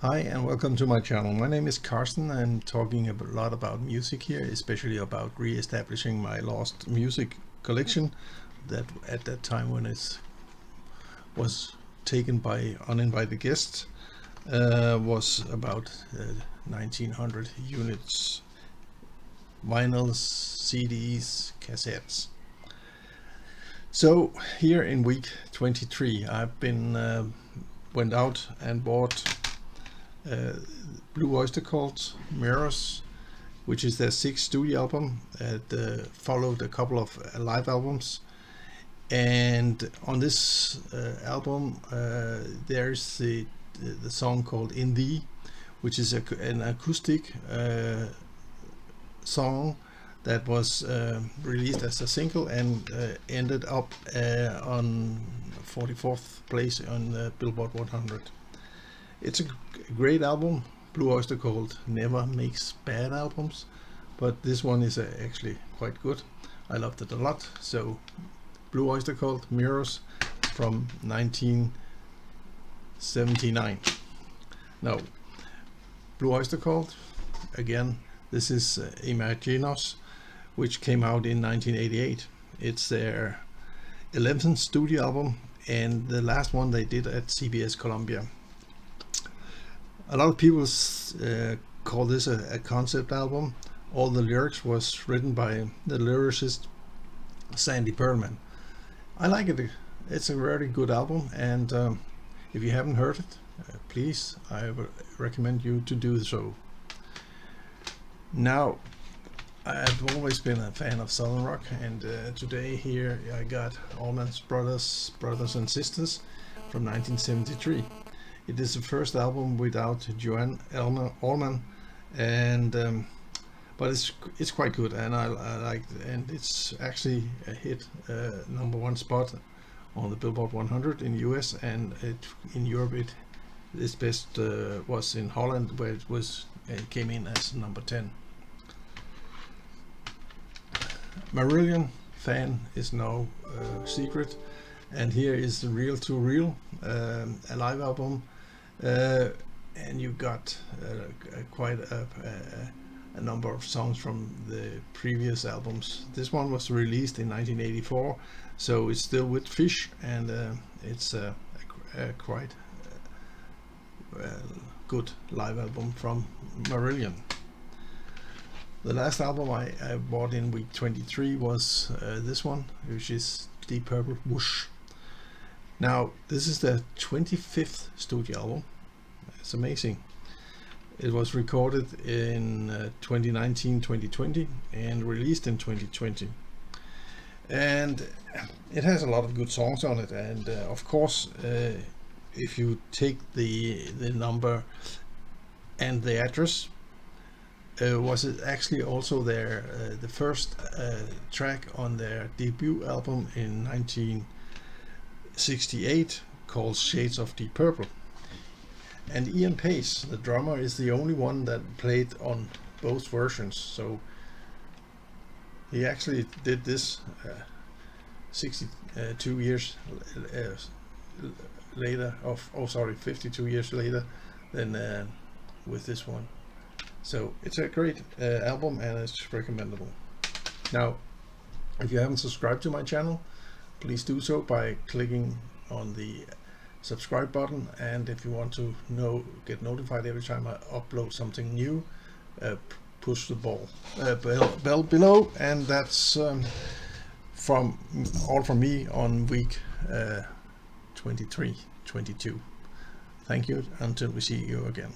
Hi and welcome to my channel. My name is Carsten. I'm talking a lot about music here, especially about re-establishing my lost music collection that at that time when it was taken by uninvited guests was about 1900 units, vinyls, CDs, cassettes. So here in week 23 I've been went out and bought Blue Oyster Cult's Mirrors, which is their sixth studio album. It followed a couple of live albums, and on this album there's the song called In Thee, which is an acoustic song that was released as a single and ended up on 44th place on the Billboard 100. It's a great album. Blue Oyster Cult never makes bad albums, but this one is actually quite good. I loved it a lot. So Blue Oyster Cult Mirrors from 1979. Now Blue Oyster Cult, again, this is Imaginos, which came out in 1988. It's their 11th studio album and the last one they did at CBS Columbia. A lot of people call this a concept album. All the lyrics was written by the lyricist Sandy Pearlman. I like it. It's a very good album, and if you haven't heard it, please, I would recommend you to do so. Now, I've always been a fan of Southern rock, and today here I got Allman Brothers and Sisters from 1973. It is the first album without Joanne Allman, and but it's quite good, and I like it, and it's actually a hit, #1 spot on the Billboard 100 in US, and in Europe its best was in Holland, where it came in as number 10. Marillion fan is no secret, and here is the Reel to Reel, a live album, and you got quite a number of songs from the previous albums. This one was released in 1984, so it's still with Fish, and it's a quite good live album from Marillion. The last album I bought in week 23 was this one, which is Deep Purple Whoosh. Now, this is the 25th studio album. It's amazing. It was recorded in 2019-2020 and released in 2020. And it has a lot of good songs on it. And of course, if you take the number and the address, was it actually also their the first track on their debut album in 1968 called Shades of Deep Purple. And Ian Pace, the drummer, is the only one that played on both versions, so he actually did this 62 years later, 52 years later than with this one. So it's a great album, and it's recommendable. Now, if you haven't subscribed to my channel, please do so by clicking on the subscribe button, and if you want to get notified every time I upload something new, push the bell below. And that's from me on week 23-22. Thank you until we see you again.